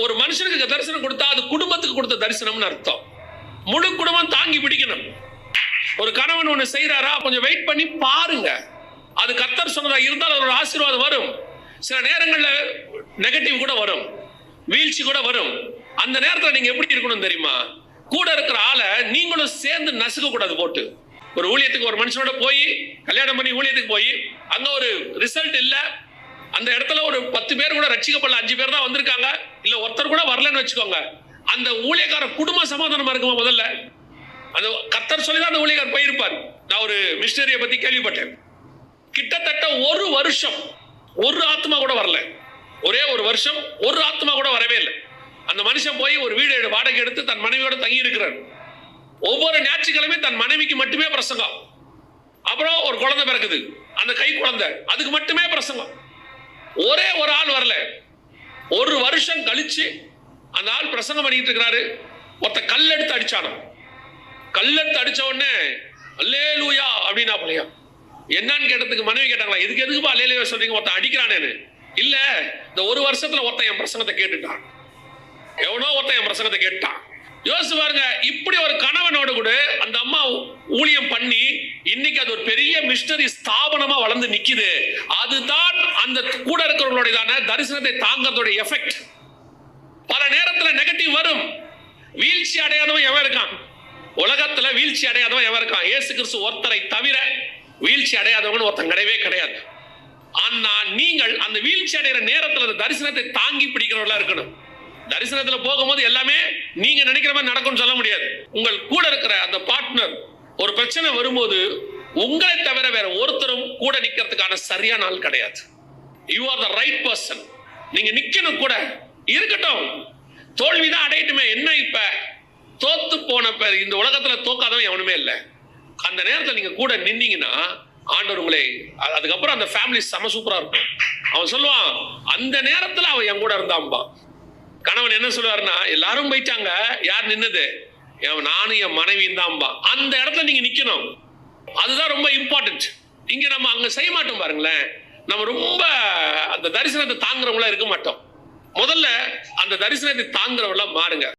ஒரு மனுஷனுக்கு தரிசனம் கொடுத்தா அது குடும்பத்துக்கு கொடுத்த தரிசனம்னு அர்த்தம். முழு குடும்பம் தாங்கி பிடிக்கணும். ஒரு கணவன் ஒண்ணு செய்யறாரா, கொஞ்சம் வெயிட் பண்ணி பாருங்க. அது கர்த்தர் சொன்னதா இருந்தால் ஒரு ஆசீர்வாதம் வரும். சில நேரங்கள்ல நெகட்டிவ் கூட வரும், வீழ்ச்சி கூட வரும். அந்த நேரத்துல நீங்க எப்படி இருக்கணும் தெரியுமா? கூட இருக்கிற ஆளை நீங்களும் சேர்ந்து நசுக்க கூடாது. போட்டு ஒரு ஊழியத்துக்கு ஒரு மனுஷனோட போய் கல்யாணம் பண்ணி ஊழியத்துக்கு போய் அங்க ஒரு ரிசல்ட் இல்ல, அந்த இடத்துல ஒரு 10 பேர் கூட ரட்சிக்கப்படல, 5 பேர் தான் வந்திருக்காங்க, இல்ல ஒருத்தர் கூட வரலன்னு வச்சுக்கோங்க. அந்த ஊழியக்கார குடும்ப சமாதானமா இருக்குமா? முதல்ல அந்த கர்த்தர் சொல்லிதான் அந்த ஊழியக்காரர் போயிருப்பார். நான் ஒரு மிஷனரியை பத்தி கேள்விப்பட்டேன். கிட்டத்தட்ட ஒரு வருஷம் ஒரு ஆத்மா கூட வரல. ஒரே ஒரு வருஷம் ஒரு ஆத்மா கூட வரவே இல்லை. அந்த மனுஷன் போய் ஒரு வீடு வாடகை எடுத்து தன் மனைவியோட தங்கி இருக்கிறார். ஒவ்வொரு ஞாயிற்றுக்கிழமை தன் மனைவிக்கு மட்டுமே பிரசங்கம். அப்புறம் ஒரு குழந்தை பிறக்குது, அந்த கை குழந்தை, அதுக்கு மட்டுமே பிரசங்கம். ஒரே ஒரு ஆள் வரல. ஒரு வருஷம் கழிச்சு அந்த ஆள் பிரசங்கம் பண்ணிட்டு இருக்கிறாரு. ஒருத்த கல்லெடுத்து அடிச்சானோ. கல்லெடுத்து அடிச்ச உடனே அல்லேலூயா அப்படின்னா பழையா. என்னன்னு கேட்டதுக்கு மனைவி கேட்டாங்களா, இதுக்கு எதுக்குப்பா அல்லேலூயா சொல்றீங்க, ஒருத்த அடிக்கிறானேன்னு. இல்ல, இந்த ஒரு வருஷத்துல ஒருத்த என் பிரசங்கத்தை கேட்டுட்டான். எவனோ ஒருத்த என் பிரசங்கத்தை கேட்டான். யோசிச்சு பாருங்க. இப்படி ஒரு கணவனோடு கூட அந்த அம்மா ஊழியம் பண்ணி இன்னைக்கு அது ஒரு பெரிய மிஷனரி ஸ்தாபனமா வளர்ந்து நிக்குது. அதுதான் அந்த கூட இருக்கிறவங்களுடைய தரிசனத்தை தாங்கறதோட எஃபெக்ட். பல நேரத்துல நெகட்டிவ் வரும். வீழ்ச்சி அடையாதவன் எவன் இருக்கான்? உலகத்துல வீழ்ச்சி அடையாதவன் எவன் இருக்கான்? இயேசு கிறிஸ்து ஒருத்தரை தவிர வீழ்ச்சி அடையாதவன் ஒருத்தன் கிடையவே கிடையாது. ஆனா நீங்கள் அந்த வீழ்ச்சி அடைகிற நேரத்துல அந்த தரிசனத்தை தாங்கி பிடிக்கிறவர்களா இருக்கணும். தரிசனத்துல போகும்போது எல்லாமே நீங்க நினைக்கிற மாதிரி நடக்கும்னு சொல்ல முடியாது. உங்கள் கூட இருக்கிற அந்த பார்ட்னர் ஒரு பிரச்சனை வரும்போது உங்களை தவிர வேற ஒருத்தரும் கூட நிக்கிறதுக்கான சரியான ஆள் கிடையாது. You are the right person. நீங்க நிக்கணும் கூட. இருக்கட்டும், தோல்விதான் அடையட்டுமே. என்ன இப்ப தோத்து போன இந்த உலகத்துல தோக்காதவன் எவனுமே இல்லை. அந்த நேரத்தில் நீங்க கூட நின்னீங்கன்னா ஆண்டவர் உங்களை, அதுக்கப்புறம் அந்த ஃபேமிலி செம சூப்பரா இருக்கும். அவன் சொல்லுவான், அந்த நேரத்துல அவன் என் கூட இருந்தான்பா. கணவன் என்ன சொல்லுவாருன்னா, எல்லாரும் போயிட்டாங்க, யார் நின்னது? நானும் என் மனைவியும் தான்பா. அந்த இடத்துல நீங்க நிக்கணும். அதுதான் ரொம்ப இம்பார்ட்டன்ட். இங்க நம்ம அங்க செய்ய மாட்டோம் பாருங்களேன். நம்ம ரொம்ப அந்த தரிசனத்தை தாங்குறவங்களா இருக்க மாட்டோம். முதல்ல அந்த தரிசனத்தை தாங்குறவங்களா மாறுங்க.